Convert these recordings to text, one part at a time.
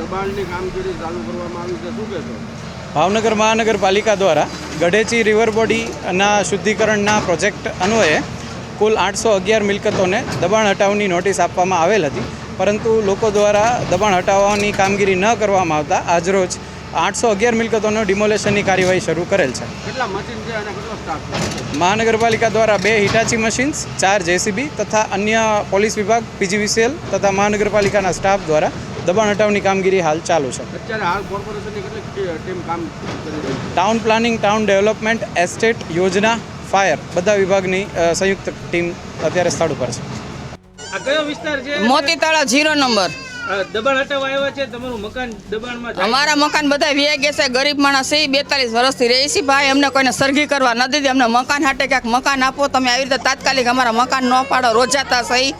દબાણની કામગીરી ચાલુ કરવામાં આવી છે, શું કહેશો? ભાવનગર મહાનગરપાલિકા દ્વારા ગઢેચી રિવર બોડીના શુદ્ધિકરણના પ્રોજેક્ટ અન્વયે કુલ 811 મિલકતોને દબાણ હટાવવાની નોટિસ આપવામાં આવેલ હતી, પરંતુ લોકો દ્વારા દબાણ હટાવવાની કામગીરી ન કરવામાં આવતા આજરોજ 811 મિલકતોનો ડિમોલેશનની કાર્યવાહી શરૂ કરેલ છે. કેટલા મશીન છે અને કેટલો સ્ટાફ છે? મહાનગરપાલિકા દ્વારા 2 હિટાચી મશીન્સ, 4 જેસીબી તથા અન્ય પોલીસ વિભાગ, પીજીવીસીએલ તથા મહાનગરપાલિકાના સ્ટાફ દ્વારા દબાણ હટાવની કામગીરી હાલ ચાલુ છે. અત્યારે હાલ કોર્પોરેશનની કેટલી ટીમ કામ કરી રહી છે? Town planning, town development, estate, યોજના, ફાયર બધા વિભાગની સંયુક્ત ટીમ અત્યારે સ્થળ ઉપર છે. આ કયો વિસ્તાર છે? મોતી તળાવ 0 નંબર. દબાણ હટાવવા આવ્યા છે, તમારું મકાન દબાણમાં જાય? અમારા મકાન બધા વીએ ગયા છે, ગરીબ માણસ છે, 42 વર્ષથી રહે છે ભાઈ. અમને કોઈને સરગી કરવા ન દીધી. અમને મકાન હાટે ક્યાંક મકાન આપો તમે. આવી રીતે તાત્કાલિક અમારા મકાન ન પાડો. રોજાતા સહી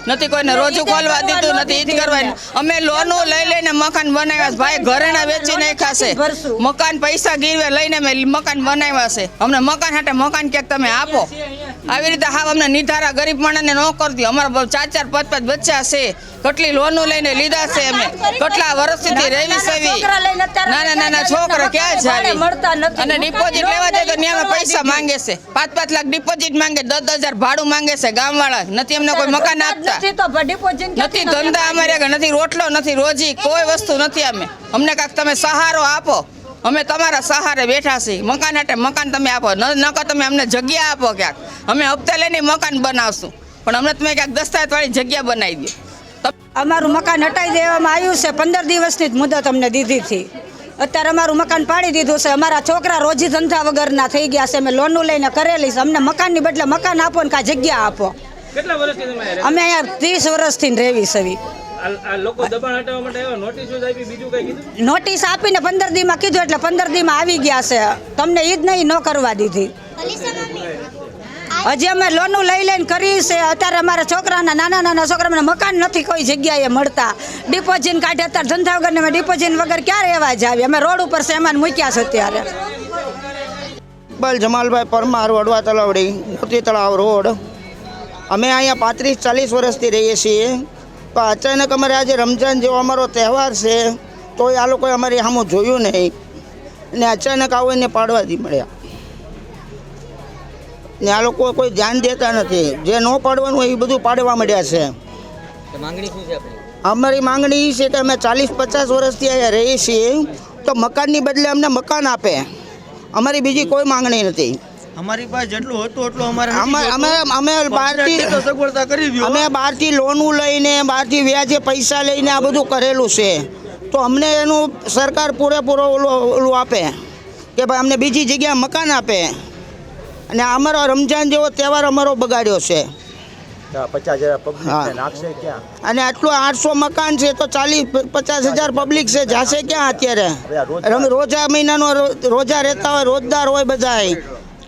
નથી, કોઈને રોજુ ખોલવા દીધું નથી, ઈજ કરવા. અમે લોનો લઈ લઈને મકાન બનાવ્યા છે ભાઈ. ઘરેણા વેચી નાખ્યા છે, મકાન પૈસા ગીરવે લઈને અમે મકાન બનાવ્યા છે. અમને મકાન હાટે મકાન ક્યાંક તમે આપો. આવી રીતે હાવ અમને નિધારા ગરીબ માણસને ન કરતી. અમારા 4-4, 5-5 બચ્ચા છે, કેટલી લોનો લઈને લીધા છે અમે. કેટલા વર્ષથી રહેવી સેવી. નાના છોકરા ક્યાં જાય અને ડિપોઝિટ લેવા જાય તો ત્યાં પૈસા માંગે છે. 5-5 લાખ ડિપોઝિટ માંગે, 10,000 ભાડું માંગે છે ગામવાળા. નથી અમને કોઈ મકાન આપતા, નથી ધંધા અમારે, નથી રોટલો, નથી રોજી, કોઈ વસ્તુ નથી. અમને કાંઈક તમે સહારો આપો. અમે તમારા સહારે બેઠા છીએ. મકાન હાટે મકાન તમે આપો, નકર તમે અમને જગ્યા આપો ક્યાંક. અમે હપ્તે લઈને મકાન બનાવશું, પણ અમને તમે ક્યાંક દસ્તાવેજવાળી જગ્યા બનાવી દો. અમારું મકાન હટાવી દેવામાં આવ્યું છે. 15 દિવસની જ મુદત અમને દીધી હતી. અત્યારે અમારું મકાન પાડી દીધું છે. અમારા છોકરા રોજી ધંધા વગરના થઈ ગયા છે. અમે લોનું લઈને કરેલી છે. અમને મકાનની બદલે મકાન આપો ને કાં જગ્યા આપો. કેટલા વર્ષથી તમે અમે અહીંયા 30 વર્ષથી રહેવી છે. આ લોકો દબાણ હટાવવા માટે આવ્યા, નોટિસ આપી, બીજું કઈ કીધું? નોટિસ આપીને 15 દીમાં કીધું, એટલે 15 દીમાં આવી ગયા છે. તમને ઈ જ નહીં, ન કરવા દીધી. હજી અમે લોનું લઈ લઈને કરી છે. અત્યારે અમારા છોકરાના નાના છોકરાને મકાન નથી કોઈ જગ્યાએ મળતા. ડિપોઝિટ કાઢે અત્યારે ધંધા વગર ને ડિપોઝિટ વગર ક્યારે રહેવા જાવી? અમે રોડ ઉપર સેમાન મૂક્યા છે અત્યારે. ઇકબાલ જમાલભાઈ પરમાર, વડવા તલાવડી, મોતી તળાવ રોડ. અમે અહીંયા 35-40 વર્ષથી રહીએ છીએ. તો અચાનક અમારે આજે રમજાન જેવો અમારો તહેવાર છે, તો આ લોકોએ અમારી સામું જોયું નહીં ને અચાનક આવો એને પાડવા દી મળ્યા ને આ લોકો કોઈ ધ્યાન દેતા નથી. જે ન પાડવાનું હોય એ બધું પાડવા મળ્યા છે. અમારી માંગણી એ છે કે અમે 40-50 વર્ષથી અહીંયા રહીએ છીએ, તો મકાનની બદલે અમને મકાન આપે. અમારી બીજી કોઈ માંગણી નથી. અમારી પાસે જેટલું હતું એટલું અમારે અમે બહારથી લોનું લઈને, બહારથી વ્યાજે પૈસા લઈને આ બધું કરેલું છે. તો અમને એનું સરકાર પૂરેપૂરો ઓલું આપે કે ભાઈ અમને બીજી જગ્યાએ મકાન આપે. અને અમારો રમજાન જેવો તહેવાર અમારો બગાડ્યો છે. 50,000 અને આટલું 800 મકાન છે તો 40-50,000 પબ્લિક છે, જશે ક્યાં અત્યારે? રોજા મહિનાનો રોજા રહેતા હોય, રોજદાર હોય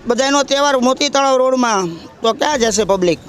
બધાનો તહેવાર મોતી તળાવ રોડમાં, તો ક્યાં જશે પબ્લિક?